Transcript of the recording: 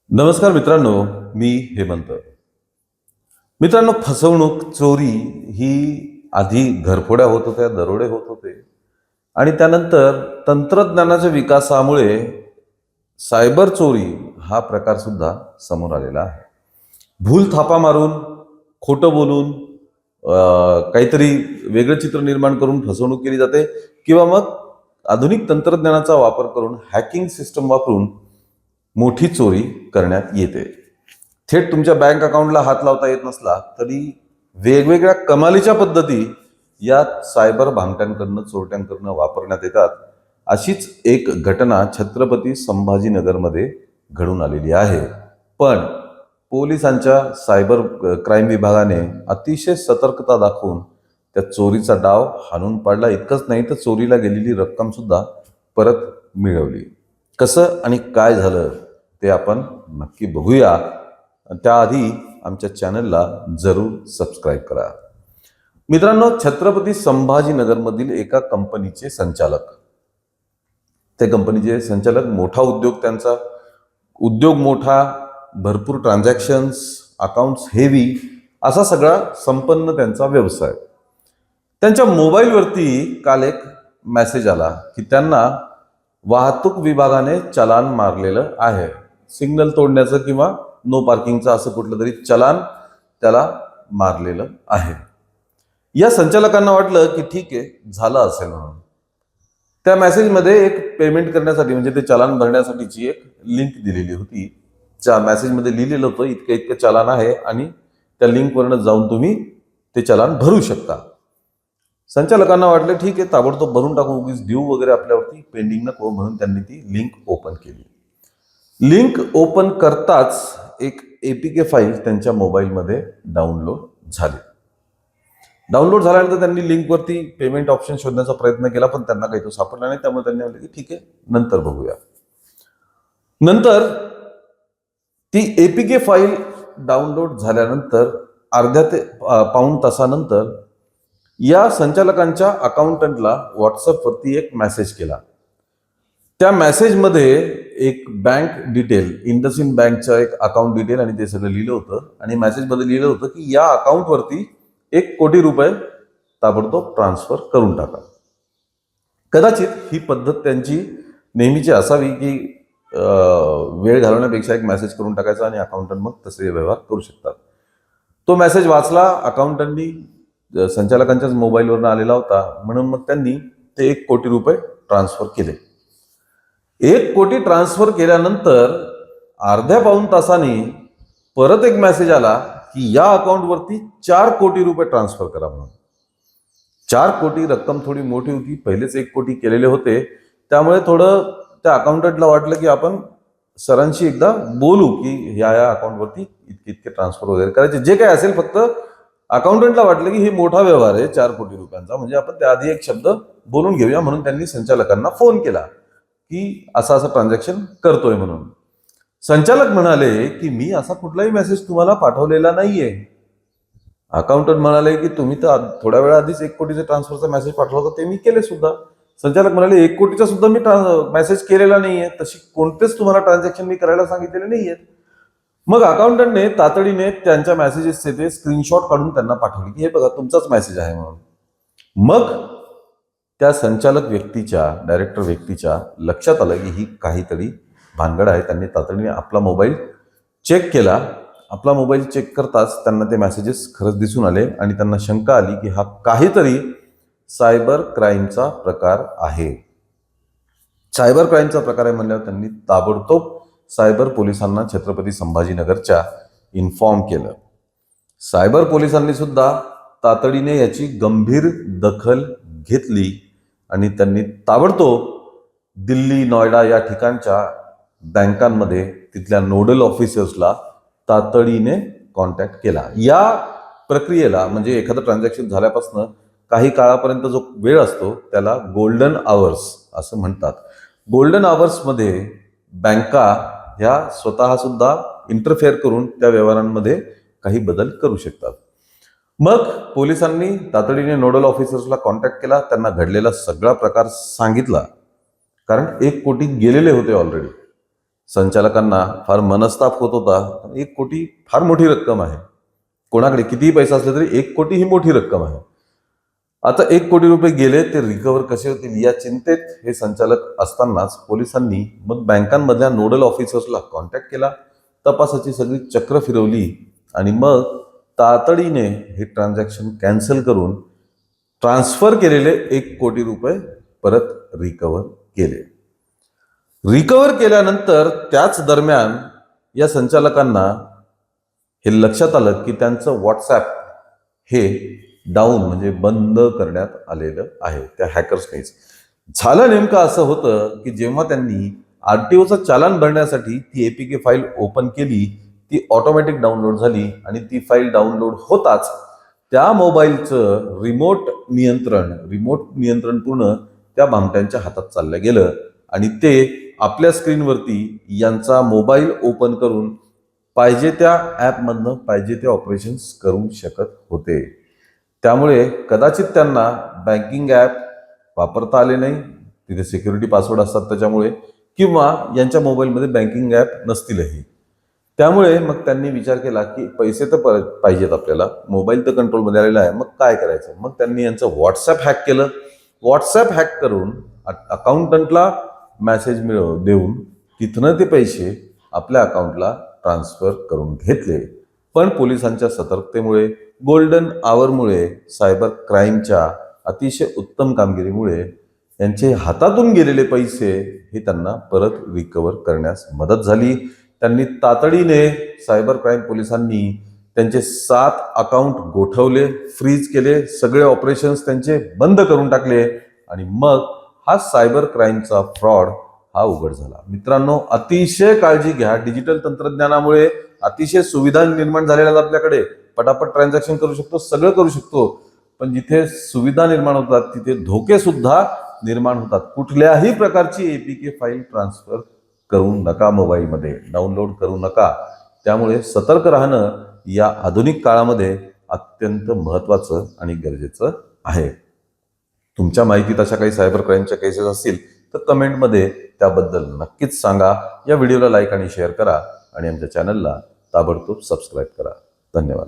नमस्कार मित्रांनो, मी हेमंत. मित्रांनो, फसवणूक, चोरी ही आधी घरफोड्या होत होत्या, दरोडे होत होते आणि त्यानंतर तंत्रज्ञानाच्या विकासामुळे सायबर चोरी हा प्रकार सुद्धा समोर आलेला आहे. भूल थापा मारून, खोटं बोलून काहीतरी वेगळं चित्र निर्माण करून फसवणूक केली जाते किंवा मग आधुनिक तंत्रज्ञानाचा वापर करून हॅकिंग सिस्टम वापरून मोठी चोरी करण्यात येते. थेट तुमच्या बँक अकाउंटला हात लावता येत नसला तरी वेगवेगळ्या कमालीच्या पद्धती या सायबर भामट्यांकडनं, चोरट्यांकडनं वापरण्यात येतात. अशीच एक घटना छत्रपती संभाजीनगरमध्ये घडून आलेली आहे. पण पोलिसांच्या सायबर क्राईम विभागाने अतिशय सतर्कता दाखवून त्या चोरीचा डाव हाणून पाडला. इतकंच नाही तर चोरीला गेलेली रक्कम सुद्धा परत मिळवली. कसं आणि काय झालं ते आपण नक्की बघूया. त्याआधी आमच्या चॅनलला जरूर सबस्क्राईब करा. मित्रांनो, छत्रपती संभाजीनगरमधील एका कंपनीचे संचालक, ते कंपनीचे संचालक, मोठा उद्योग त्यांचा, उद्योग मोठा, भरपूर ट्रान्झॅक्शन्स, अकाउंट्स हेवी, असा सगळा संपन्न त्यांचा व्यवसाय. त्यांच्या मोबाईलवरती काल एक मेसेज आला की त्यांना वाहतूक विभागाने चलान मारलेलं आहे. सिग्नल तोडण्याचं किंवा नो पार्किंगचं असं कुठलं तरी चलान त्याला मारलेलं आहे. या संचालकांना वाटलं की ठीक आहे, झालं असेल म्हणून. त्या मेसेजमध्ये एक पेमेंट करण्यासाठी, म्हणजे ते चलान भरण्यासाठीची एक लिंक दिलेली होती. त्या मेसेजमध्ये लिहिलेलं होतं इतकं इतकं चलान आहे आणि त्या लिंकवरनं जाऊन तुम्ही ते चलान भरू शकता. संचालकांना वाटलं ठीक आहे, ताबडतोब भरून टाकू, उगीच ड्यू वगैरे आपल्यावरती पेंडिंग नको, म्हणून त्यांनी ती लिंक ओपन केली. लिंक ओपन करताच एक APK फाईल त्यांच्या मोबाईलमध्ये डाउनलोड झाली. डाउनलोड झाल्यानंतर त्यांनी लिंकवरती पेमेंट ऑप्शन शोधण्याचा प्रयत्न केला, पण त्यांना काही तो सापडला नाही. त्यामुळे त्यांनी म्हटलं की ठीक आहे, नंतर बघूया. नंतर ती APK फाईल डाउनलोड झाल्यानंतर अर्ध्या ते पाऊण तासानंतर या संचालकांच्या अकाउंटंटला व्हॉट्सअपवरती एक मेसेज केला. त्या मेसेजमध्ये एक बँक डिटेल, इंडसइंड बँकचं एक अकाउंट डिटेल आणि ते सगळं लिहिलं होतं. आणि मेसेजमध्ये लिहिलं होतं की या अकाउंटवरती 1 कोटी रुपये ताबडतोब ट्रान्सफर करून टाका. कदाचित ही पद्धत त्यांची नेहमीची असावी की वेळ घालवण्यापेक्षा एक मेसेज करून टाकायचा आणि अकाउंटंट मग तसे व्यवहार करू शकतात. तो मेसेज वाचला अकाउंटंटनी, संचालकांच्याच मोबाईलवरनं आलेला होता, म्हणून मग त्यांनी ते 1 कोटी रुपये ट्रान्सफर केले. 1 कोटी ट्रान्सफर केल्यानंतर अर्ध्या पाऊण तासाने परत एक मेसेज आला की या अकाउंटवरती 4 कोटी रुपये ट्रान्सफर करा म्हणून. 4 कोटी रक्कम थोडी मोठी होती, पहिलेच 1 कोटी केलेले होते. त्यामुळे थोडं त्या अकाउंटंटला वाटलं की आपण सरांशी एकदा बोलू की या अकाउंटवरती इतके इतके ट्रान्सफर वगैरे करायचे, जे काय असेल. फक्त अकाउंटंटला वाटलं की हे मोठा व्यवहार आहे 4 कोटी रुपयांचा, म्हणजे आपण त्याआधी एक शब्द बोलून घेऊया. म्हणून त्यांनी संचालकांना फोन केला की असं ट्रान्झॅक्शन करतोय म्हणून. संचालक म्हणाले की मी असा कुठलाही मेसेज तुम्हाला पाठवलेला नाहीये. अकाउंटंट म्हणाले की तुम्ही तर थोड्या वेळा आधीच 1 कोटीचा ट्रान्सफरचा मेसेज पाठवला होता, ते मी केले सुद्धा. संचालक म्हणाले 1 कोटीचा सुद्धा मी मेसेज केलेला नाहीये, तशी कोणतेच तुम्हाला ट्रान्झॅक्शन मी करायला सांगितलेले नाहीये. मग अकाउंटंटने तातडीने त्यांच्या मेसेजेसचे ते स्क्रीनशॉट काढून त्यांना पाठवले की हे बघा, तुमचाच मेसेज आहे म्हणून. मग त्या संचालक व्यक्तीच्या, डायरेक्टर व्यक्तीच्या लक्षात आलं की ही काहीतरी भानगड आहे. त्यांनी तातडीने आपला मोबाईल चेक केला. आपला मोबाईल चेक करताच त्यांना ते मेसेजेस खरंच दिसून आले आणि त्यांना शंका आली की हा काहीतरी सायबर क्राईमचा प्रकार आहे. सायबर क्राईमचा प्रकार आहे म्हणल्यावर त्यांनी ताबडतोब सायबर पोलिसांना छत्रपती संभाजीनगरच्या इन्फॉर्म केलं. सायबर पोलिसांनी सुद्धा तातडीने याची गंभीर दखल घेतली आणि त्यांनी ताबडतोब दिल्ली, नोएडा या ठिकाणच्या बँकांमध्ये तिथल्या नोडल ऑफिसर्सला तातडीने कॉन्टॅक्ट केला. या प्रक्रियेला, म्हणजे एखादं ट्रान्झॅक्शन झाल्यापासून काही काळापर्यंत जो वेळ असतो त्याला गोल्डन आवर्स असं म्हणतात. गोल्डन आवर्समध्ये बँका ह्या स्वतः सुद्धा इंटरफेअर करून त्या व्यवहारांमध्ये काही बदल करू शकतात. मग पोलिसांनी तातडीने नोडल ऑफिसर्सला कॉन्टॅक्ट केला, त्यांना घडलेला सगळा प्रकार सांगितला. कारण 1 कोटी गेलेले होते ऑलरेडी. संचालकांना फार मनस्ताप होत होता. 1 कोटी फार मोठी रक्कम आहे. कोणाकडे कितीही पैसा असला तरी 1 कोटी ही मोठी रक्कम आहे. आता 1 कोटी रुपये गेले, ते रिकव्हर कसे होतील या चिंतेत हे संचालक असतानाच पोलिसांनी मग बँकांमधल्या नोडल ऑफिसर्सला कॉन्टॅक्ट केला. तपासाची सगळी चक्र फिरवली आणि मग तातडीने हे ट्रान्झॅक्शन कॅन्सल करून ट्रान्सफर केलेले 1 कोटी रुपये परत रिकव्हर केले. रिकव्हर केल्यानंतर त्याच दरम्यान या संचालकांना हे लक्षात आलं की त्यांचं व्हॉट्सॲप हे डाऊन म्हणजे बंद करण्यात आलेलं आहे त्या हॅकर्सनेच. झालं नेमकं असं होतं की जेव्हा त्यांनी आरटीओचं चालान भरण्यासाठी ती एपीके फाईल ओपन केली, ती ऑटोमॅटिक डाउनलोड झाली आणि ती फाईल डाउनलोड होताच त्या मोबाईलचं रिमोट नियंत्रण पूर्ण त्या भामट्यांच्या हातात चाललं गेलं आणि ते आपल्या स्क्रीनवरती यांचा मोबाईल ओपन करून पाहिजे त्या ॲपमधनं पाहिजे ते ऑपरेशन्स करू शकत होते. त्यामुळे कदाचित त्यांना बँकिंग ॲप वापरता आले नाही, तिथे सिक्युरिटी पासवर्ड असतात त्याच्यामुळे, किंवा यांच्या मोबाईलमध्ये बँकिंग ॲप नसतीलही. त्यामुळे मग त्यांनी विचार केला की पैसे तर पाहिजेत आपल्याला, मोबाईल तर कंट्रोलमध्ये आलेला आहे, मग काय करायचं. मग त्यांनी यांचं व्हॉट्सॲप हॅक केलं. व्हॉट्सॲप हॅक करून अकाउंटंटला मेसेज देऊन तिथनं ते पैसे आपल्या अकाउंटला ट्रान्सफर करून घेतले. पण पोलिसांच्या सतर्कतेमुळे, गोल्डन आवरमुळे, सायबर क्राईमच्या अतिशय उत्तम कामगिरीमुळे यांचे हातातून गेलेले पैसे हे त्यांना परत रिकव्हर करण्यास मदत झाली. त्यांनी तातडीने सायबर क्राईम पोलिसांनी त्यांचे 7 अकाउंट गोठवले, फ्रीज केले, सगळे ऑपरेशन्स त्यांचे बंद करून टाकले आणि मग हा सायबर क्राईमचा फ्रॉड हा उघड झाला. मित्रांनो, अतिशय काळजी घ्या. डिजिटल तंत्रज्ञानामुळे अतिशय सुविधा निर्माण झालेल्या आहेत आपल्याकडे. पटापट ट्रान्झॅक्शन करू शकतो, सगळं करू शकतो. पण जिथे सुविधा निर्माण होतात तिथे धोके सुद्धा निर्माण होतात. कुठल्याही प्रकारची एपीके फाईल ट्रान्सफर करू नका, मोबाईलमध्ये डाउनलोड करू नका. त्यामुळे सतर्क राहणं या आधुनिक काळामध्ये अत्यंत महत्त्वाचं आणि गरजेचं आहे. तुमच्या माहितीत अशा काही सायबर क्राईमच्या केसेस असतील तर कमेंटमध्ये त्याबद्दल नक्कीच सांगा. या व्हिडिओला लाईक आणि शेअर करा आणि आमच्या चॅनलला ताबडतोब सबस्क्राईब करा. धन्यवाद.